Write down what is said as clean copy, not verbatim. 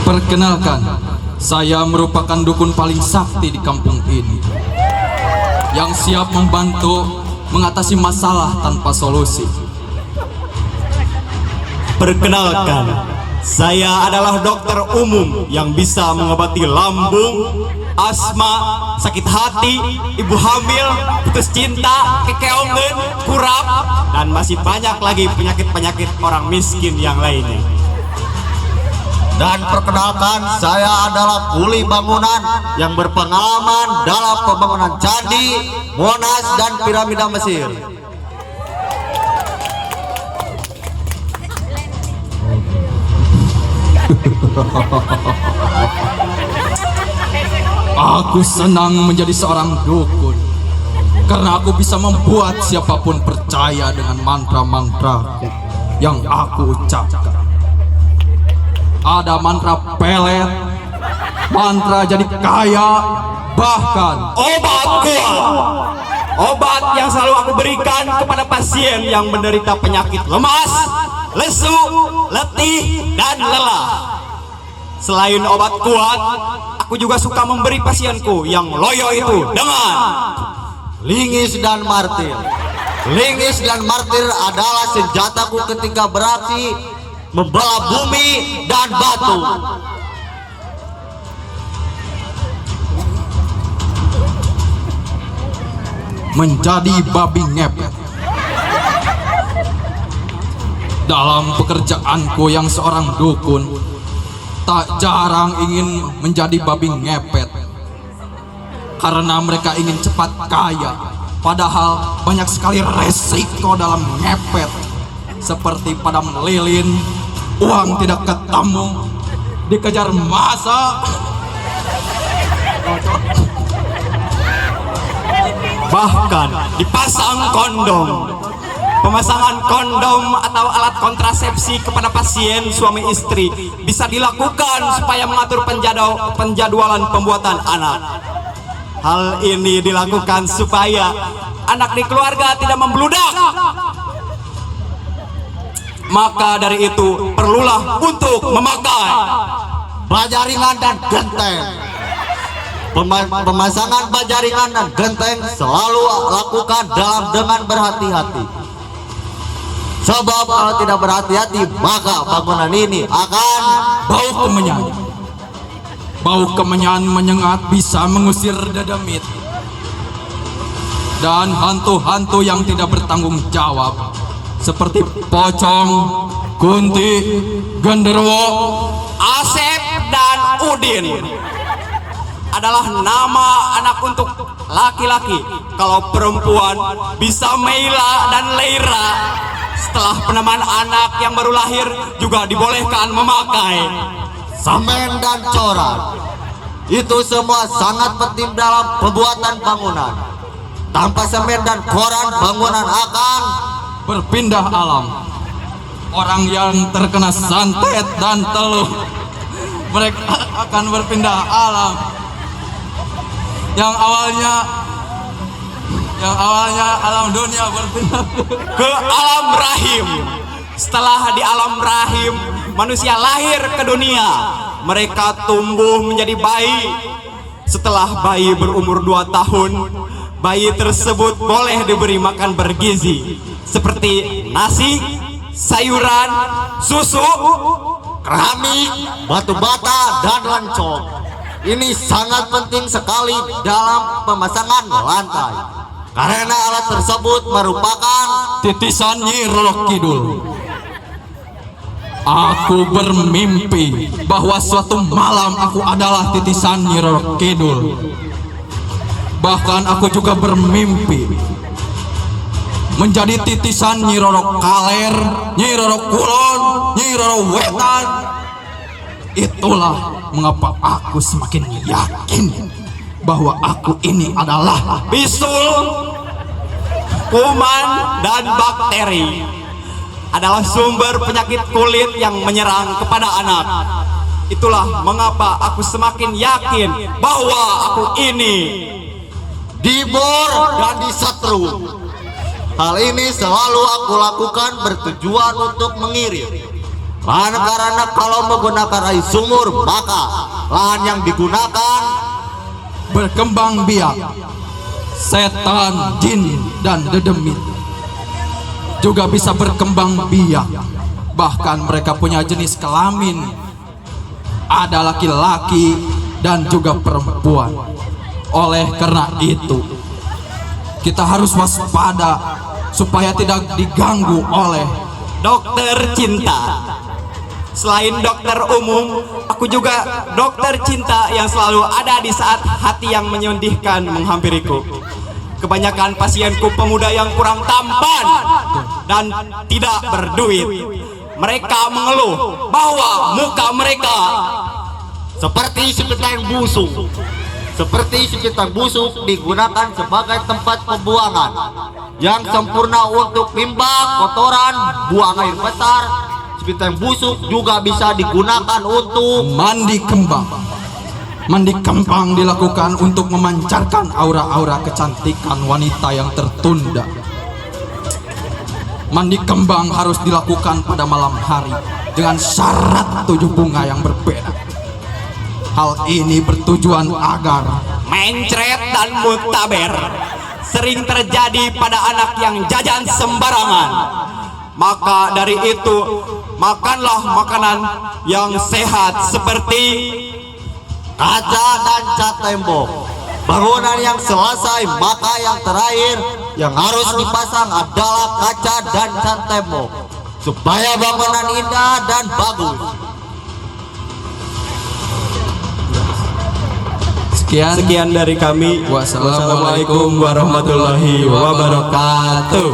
Perkenalkan, saya merupakan dukun paling sakti di kampung ini yang siap membantu mengatasi masalah tanpa solusi. Perkenalkan, saya adalah dokter umum yang bisa mengobati lambung, asma, sakit hati, ibu hamil, putus cinta, kekeongan, kurap, dan masih banyak lagi penyakit-penyakit orang miskin yang lainnya. Dan perkenalkan, saya adalah kuli bangunan yang berpengalaman dalam pembangunan candi, Monas, dan piramida Mesir. Aku senang menjadi seorang dukun karena aku bisa membuat siapapun percaya dengan mantra-mantraku yang aku ucapkan. Ada mantra pelet, mantra jadi kaya, bahkan Obat kuat, obat yang selalu aku berikan kepada pasien yang menderita penyakit lemas, lesu, letih, dan lelah. Selain obat kuat, aku juga suka memberi pasienku yang loyo itu dengan Lingis dan martir. Lingis dan martir adalah senjataku ketika beraksi membelah bumi dan batu. menjadi babi ngepet. Dalam pekerjaanku yang seorang dukun, tak jarang ingin menjadi babi ngepet karena mereka ingin cepat kaya, padahal banyak sekali resiko dalam ngepet, seperti padam lilin, uang tidak ketemu, dikejar masa, bahkan dipasang kondom. Pemasangan kondom atau alat kontrasepsi kepada pasien suami istri bisa dilakukan supaya mengatur penjadwalan pembuatan anak. Hal ini dilakukan supaya anak di keluarga tidak membludak. Maka dari itu perlulah untuk memakai Bajaringan dan genteng. Pemasangan bajaringan dan genteng selalu lakukan dengan berhati-hati. Sebab kalau tidak berhati-hati, maka bangunan ini akan bau kemenyan. Bau kemenyan menyengat bisa mengusir dedemit dan hantu-hantu yang tidak bertanggung jawab seperti pocong, kunti, genderuwo, Asep, dan Udin adalah nama anak untuk laki-laki. Kalau perempuan bisa Meila dan Leira. Setelah penamaan anak yang baru lahir juga dibolehkan memakai semen dan corak. Itu semua sangat penting dalam pembuatan bangunan. Tanpa semen dan koran, bangunan akan berpindah alam. Orang yang terkena santet dan teluh, mereka akan berpindah alam. Yang awalnya alam dunia berpindah ke alam rahim. Setelah di alam rahim, manusia lahir ke dunia. Mereka tumbuh menjadi bayi. Setelah bayi berumur 2 tahun, bayi tersebut boleh diberi makan bergizi seperti nasi, sayuran, susu, keramik, batu bata, dan lencong. Ini sangat penting sekali dalam pemasangan lantai, karena alat tersebut merupakan titisan Nyi Roro Kidul. Aku bermimpi bahwa suatu malam aku adalah titisan Nyi Roro Kidul. Bahkan aku juga bermimpi menjadi titisan Nyi Roro Kaler, Nyi Roro Kulon, Nyi Roro Wetan. Itulah mengapa aku semakin yakin bahwa aku ini adalah bisul, kuman, dan bakteri. Adalah sumber penyakit kulit yang menyerang kepada anak. Itulah mengapa aku semakin yakin bahwa aku ini dibor dan disetrum. Hal ini selalu aku lakukan bertujuan untuk mengirit Karena kalau menggunakan air sumur, maka lahan yang digunakan berkembang biak, setan, jin, dan dedemit juga bisa berkembang biak. Bahkan mereka punya jenis kelamin, ada laki-laki dan juga perempuan. Oleh karena itu, kita harus waspada supaya tidak diganggu oleh dokter cinta. Selain dokter umum, aku juga dokter cinta yang selalu ada di saat hati yang menyedihkan menghampiriku. Kebanyakan pasienku pemuda yang kurang tampan dan tidak berduit. Mereka mengeluh bahwa muka mereka seperti sepitang busuk. Seperti sepitang busuk digunakan sebagai tempat pembuangan yang sempurna untuk limbah, kotoran, buang air besar. Sepitang busuk juga bisa digunakan untuk mandi kembang. Mandi kembang dilakukan untuk memancarkan aura-aura kecantikan wanita yang tertunda. Mandi kembang harus dilakukan pada malam hari dengan syarat 7 bunga yang berbeda. Hal ini bertujuan agar mencret dan mutaber sering terjadi pada anak yang jajan sembarangan. Maka dari itu, makanlah makanan yang sehat seperti kaca dan cat tembok. Bangunan yang selesai, maka yang terakhir yang harus dipasang adalah kaca dan cat tembok supaya bangunan indah dan bagus. Sekian dari kami. Wassalamualaikum warahmatullahi wabarakatuh.